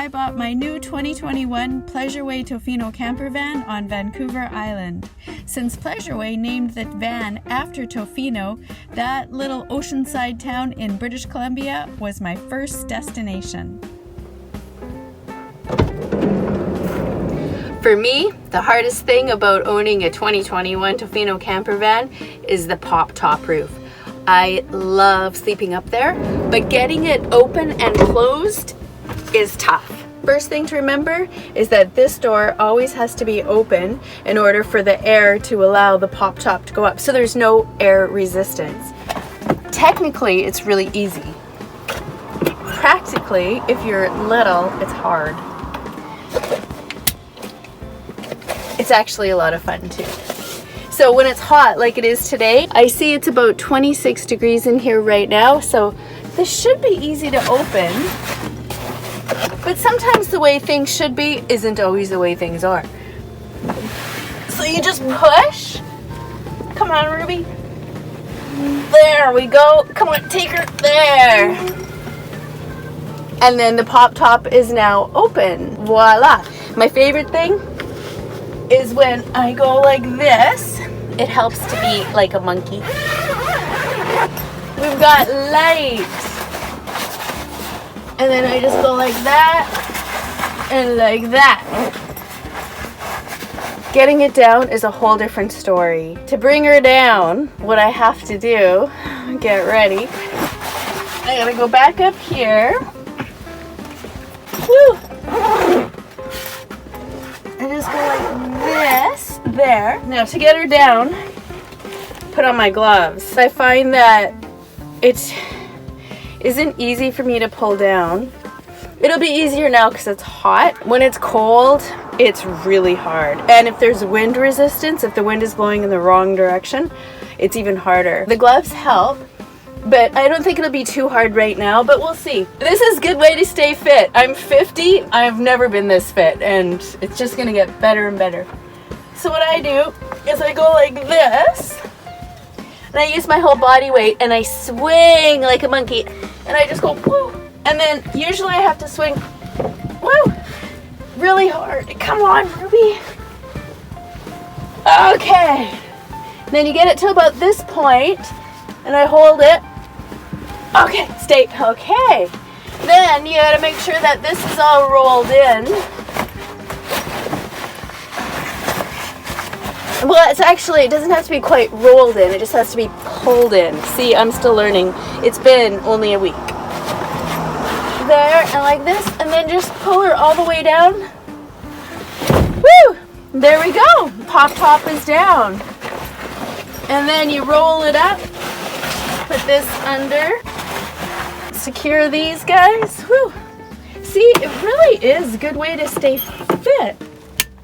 I bought my new 2021 Pleasureway Tofino camper van on Vancouver Island. Since Pleasureway named the van after Tofino, that little oceanside town in British Columbia was my first destination. For me, the hardest thing about owning a 2021 Tofino camper van is the pop-top roof. I love sleeping up there, but getting it open and closed is tough. First thing to remember is that this door always has to be open in order for the air to allow the pop-top to go up, so there's no air resistance. Technically, it's really easy. Practically, if you're little, it's hard. It's actually a lot of fun too. So when it's hot like it is today, I see it's about 26 degrees in here right now, so this should be easy to open. But sometimes the way things should be isn't always the way things are. So you just push. Come on, Ruby. There we go. Come on, take her. There. And then the pop top is now open. Voila. My favorite thing is when I go like this. It helps to be like a monkey. We've got light. And then I just go like that and like that. Getting it down is a whole different story. To bring her down, what I have to do, get ready. I gotta go back up here. Woo! I just go like this, there. Now to get her down, put on my gloves. I find that it isn't easy for me to pull down. It'll be easier now because it's hot. When it's cold, it's really hard. And if there's wind resistance, if the wind is blowing in the wrong direction, it's even harder. The gloves help, but I don't think it'll be too hard right now, but we'll see. This is a good way to stay fit. I'm 50, I've never been this fit, and it's just gonna get better and better. So what I do is I go like this, and I use my whole body weight, and I swing like a monkey, and I just go woo, and then usually I have to swing woo, really hard. Come on, Ruby. Okay. Then you get it to about this point, and I hold it. Okay, stay. Okay. Then you gotta make sure that this is all rolled in. Well, it's actually, it doesn't have to be quite rolled in. It just has to be pulled in. See, I'm still learning. It's been only a week. There, and like this, and then just pull her all the way down. Woo! There we go. Pop top is down. And then you roll it up. Put this under. Secure these guys. Woo! See, it really is a good way to stay fit.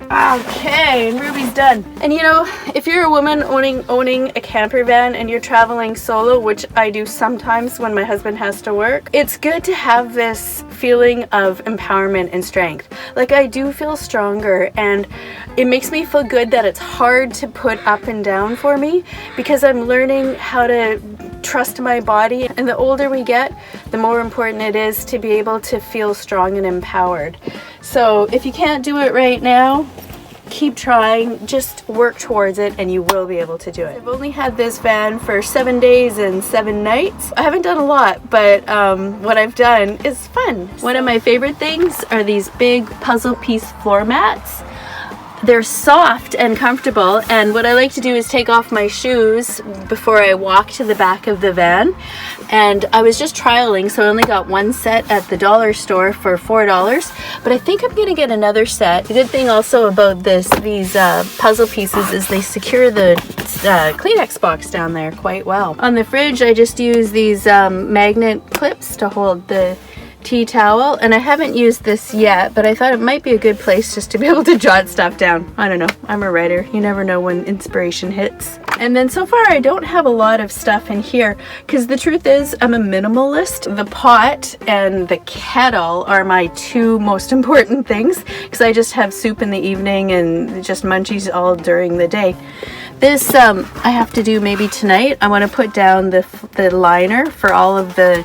Okay, and Ruby's done. And you know, if you're a woman owning a camper van and you're traveling solo, which I do sometimes when my husband has to work, it's good to have this feeling of empowerment and strength. Like, I do feel stronger, and it makes me feel good that it's hard to put up and down for me, because I'm learning how to trust my body. And the older we get, the more important it is to be able to feel strong and empowered. So if you can't do it right now, keep trying, just work towards it, and you will be able to do it. I've only had this van for 7 days and 7 nights. I haven't done a lot, but what I've done is fun. One of my favorite things are these big puzzle piece floor mats. They're soft and comfortable, and what I like to do is take off my shoes before I walk to the back of the van. And I was just trialing, so I only got one set at the dollar store for $4, but I think I'm gonna get another set. The good thing also about these puzzle pieces is they secure the Kleenex box down there quite well. On the fridge, I just use these magnet clips to hold the tea towel, and I haven't used this yet, but I thought it might be a good place just to be able to jot stuff down. I don't know, I'm a writer, you never know when inspiration hits. And then so far I don't have a lot of stuff in here, because the truth is I'm a minimalist. The pot and the kettle are my two most important things, because I just have soup in the evening and just munchies all during the day. This I have to do maybe tonight. I want to put down the liner for all of the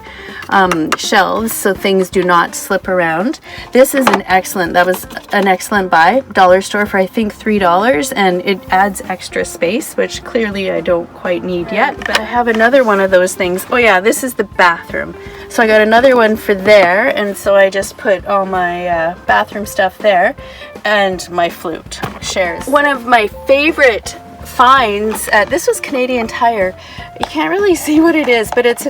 shelves, so things things do not slip around. This is that was an excellent buy. Dollar store for I think $3, and it adds extra space, which clearly I don't quite need yet. But I have another one of those things. Oh yeah, this is the bathroom. So I got another one for there, and so I just put all my bathroom stuff there, and my flute shares. One of my favorite finds, this was Canadian Tire. You can't really see what it is, but it's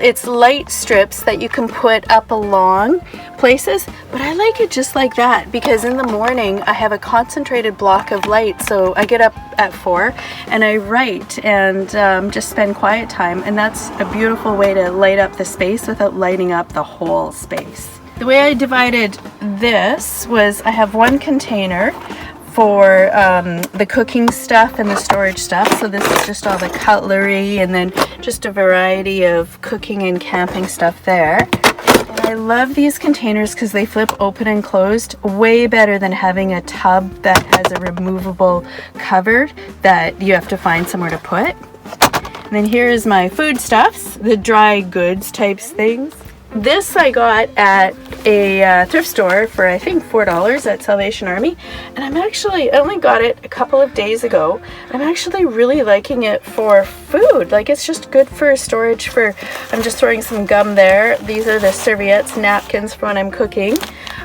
it's light strips that you can put up along places, but I like it just like that because in the morning I have a concentrated block of light. So I get up at 4 and I write and just spend quiet time, and that's a beautiful way to light up the space without lighting up the whole space. The way I divided this was I have one container for the cooking stuff and the storage stuff. So this is just all the cutlery and then just a variety of cooking and camping stuff there. And I love these containers because they flip open and closed way better than having a tub that has a removable cover that you have to find somewhere to put. And then here's my foodstuffs, the dry goods types things. This I got at a thrift store for I think $4 at Salvation Army, and I only got it a couple of days ago. I'm actually really liking it for food. Like, it's just good for storage. I'm just throwing some gum there. These are the serviettes, napkins for when I'm cooking.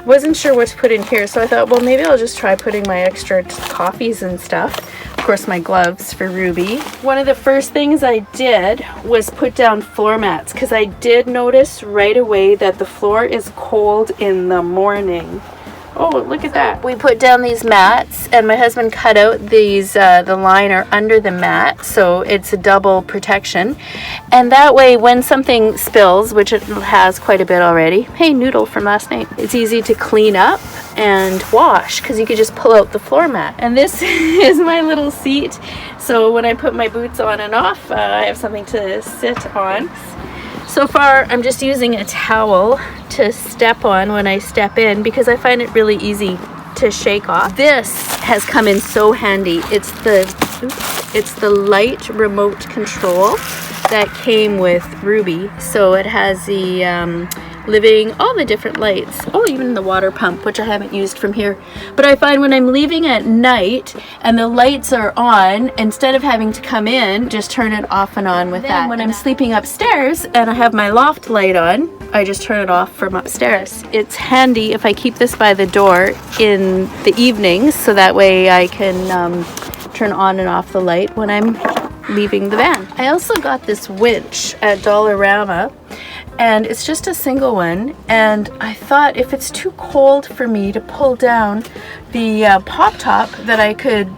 Wasn't sure what to put in here, so I thought, well, maybe I'll just try putting my extra coffees and stuff. Of course, my gloves for Ruby. One of the first things I did was put down floor mats because I did notice right away that the floor is cold in the morning. Oh, look at that. We put down these mats, and my husband cut out these, the liner under the mat, so it's a double protection. And that way, when something spills, which it has quite a bit already, hey, noodle from last night, it's easy to clean up and wash because you could just pull out the floor mat. And this is my little seat, so when I put my boots on and off, I have something to sit on. So far, I'm just using a towel to step on when I step in because I find it really easy to shake off. This has come in so handy. It's the light remote control that came with Ruby. So it has the all the different lights. Oh, even the water pump, which I haven't used from here. But I find when I'm leaving at night and the lights are on, instead of having to come in, just turn it off and on with that. When I'm sleeping upstairs and I have my loft light on, I just turn it off from upstairs. It's handy if I keep this by the door in the evenings, so that way I can turn on and off the light when I'm leaving the van. I also got this winch at Dollarama, and it's just a single one, and I thought if it's too cold for me to pull down the pop top, that I could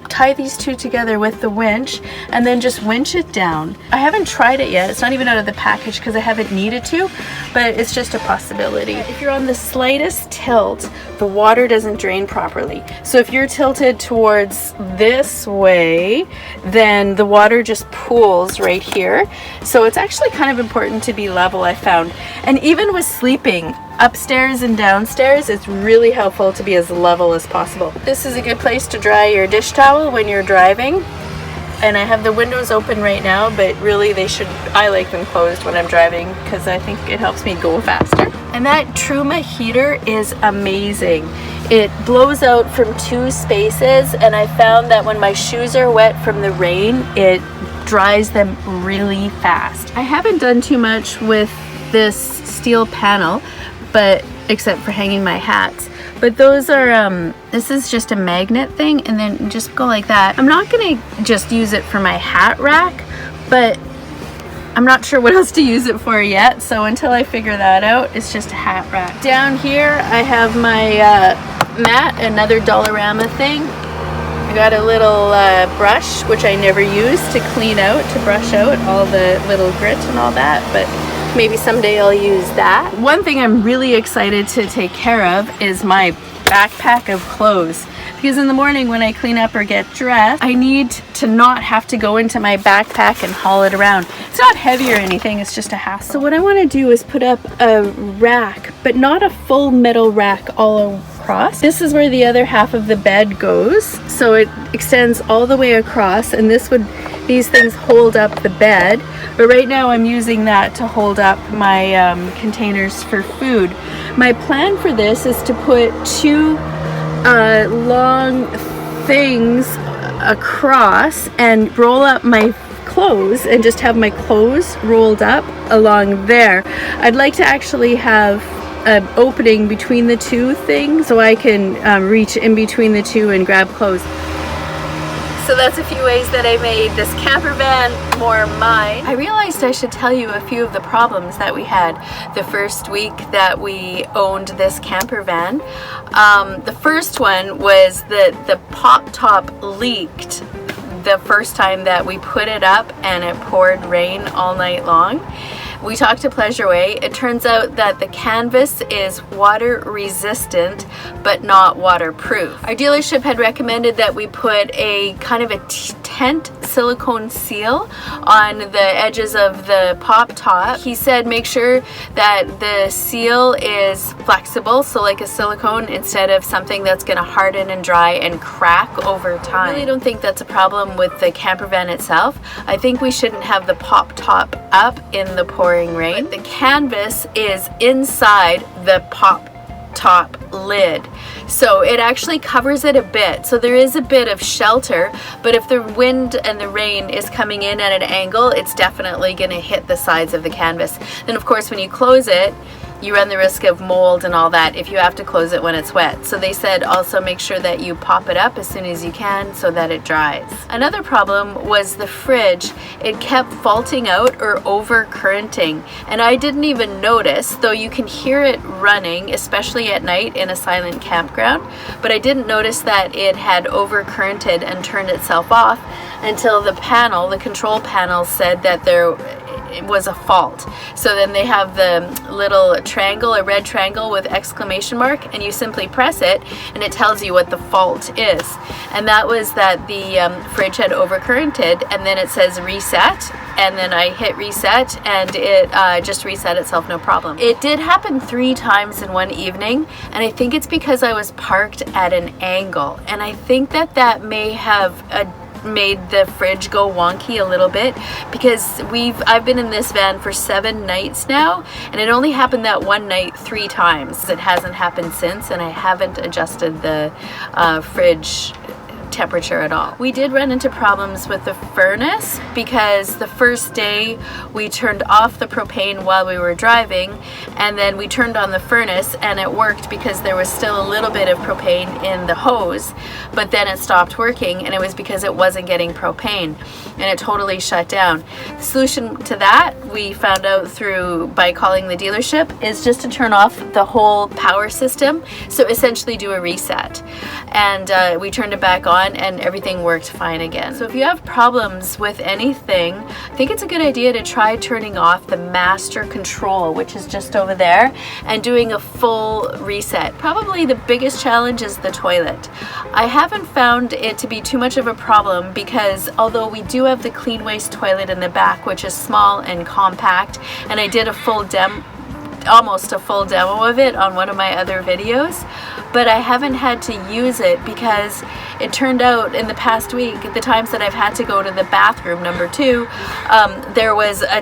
tie these two together with the winch and then just winch it down. I haven't tried it yet. It's not even out of the package because I haven't needed to, but it's just a possibility. If you're on the slightest tilt, the water doesn't drain properly. So if you're tilted towards this way, then the water just pools right here. So it's actually kind of important to be level, I found. And even with sleeping upstairs and downstairs, it's really helpful to be as level as possible. This is a good place to dry your dish towel when you're driving. And I have the windows open right now, but really I like them closed when I'm driving because I think it helps me go faster. And that Truma heater is amazing. It blows out from 2 spaces, and I found that when my shoes are wet from the rain, it dries them really fast. I haven't done too much with this steel panel, but except for hanging my hats. But those are, this is just a magnet thing, and then just go like that. I'm not gonna just use it for my hat rack, but I'm not sure what else to use it for yet. So until I figure that out, it's just a hat rack. Down here, I have my mat, another Dollarama thing. I got a little brush, which I never use, to clean out, to brush out all the little grit and all that, but maybe someday I'll use that. One thing I'm really excited to take care of is my backpack of clothes. Because in the morning when I clean up or get dressed, I need to not have to go into my backpack and haul it around. It's not heavy or anything, it's just a hassle. So what I want to do is put up a rack, but not a full metal rack all across. This is where the other half of the bed goes. So it extends all the way across, and this would these things hold up the bed, but right now I'm using that to hold up my containers for food. My plan for this is to put two long things across and roll up my clothes and just have my clothes rolled up along there. I'd like to actually have an opening between the two things so I can reach in between the two and grab clothes. So that's a few ways that I made this camper van more mine. I realized I should tell you a few of the problems that we had the first week that we owned this camper van. The first one was that the pop top leaked the first time that we put it up, and it poured rain all night long. We talked to Pleasureway. It turns out that the canvas is water resistant but not waterproof. Our dealership had recommended that we put a kind of a tent silicone seal on the edges of the pop top. He said make sure that the seal is flexible, so like a silicone instead of something that's going to harden and dry and crack over time. I really don't think that's a problem with the camper van itself. I think we shouldn't have the pop top up in the pouring rain. But the canvas is inside the pop top lid, so it actually covers it a bit, so there is a bit of shelter, but if the wind and the rain is coming in at an angle, it's definitely going to hit the sides of the canvas. Then of course when you close it, you run the risk of mold and all that if you have to close it when it's wet. So they said also make sure that you pop it up as soon as you can so that it dries. Another problem was the fridge. It kept faulting out or over currenting, and I didn't even notice, though you can hear it running, especially at night in a silent campground, but I didn't notice that it had over currented and turned itself off until the panel, the control panel, said that it was a fault. So then they have the little triangle, a red triangle with exclamation mark, and you simply press it and it tells you what the fault is. And that was that the fridge had overcurrented, and then it says reset, and then I hit reset and it just reset itself, no problem. It did happen 3 times in one evening, and I think it's because I was parked at an angle, and I think that that may have made the fridge go wonky a little bit, because I've been in this van for 7 nights now, and it only happened that one night 3 times. It hasn't happened since, and I haven't adjusted the fridge temperature at all. We did run into problems with the furnace because the first day we turned off the propane while we were driving, and then we turned on the furnace and it worked because there was still a little bit of propane in the hose, but then it stopped working, and it was because it wasn't getting propane and it totally shut down. The solution to that, we found out by calling the dealership, is just to turn off the whole power system, so essentially do a reset, and we turned it back on and everything worked fine again. So if you have problems with anything, I think it's a good idea to try turning off the master control, which is just over there, and doing a full reset. Probably the biggest challenge is the toilet. I haven't found it to be too much of a problem because although we do have the clean waste toilet in the back, which is small and compact, and I did almost a full demo of it on one of my other videos, but I haven't had to use it because it turned out in the past week, the times that I've had to go to the bathroom, number 2, there was a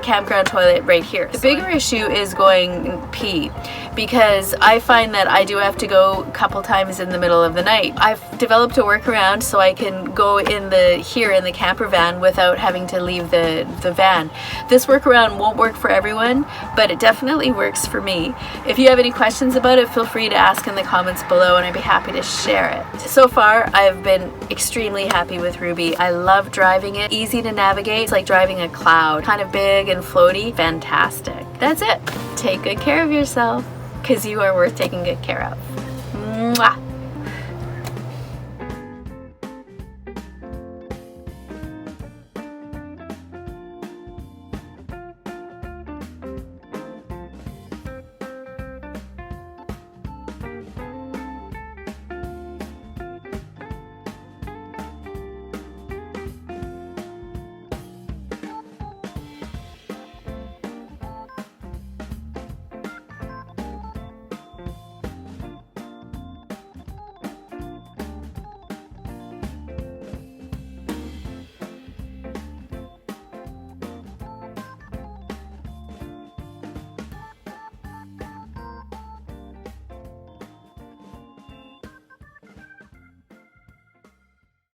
campground toilet right here. The bigger issue is going pee, because I find that I do have to go a couple times in the middle of the night. I've developed a workaround so I can go here in the camper van without having to leave the van. This workaround won't work for everyone, but it definitely works for me. If you have any questions about it, feel free to ask in the comments below and I'd be happy to share it. So far, I've been extremely happy with Ruby. I love driving it. Easy to navigate. It's like driving a cloud. Kind of big and floaty. Fantastic. That's it. Take good care of yourself, because you are worth taking good care of. Mwah.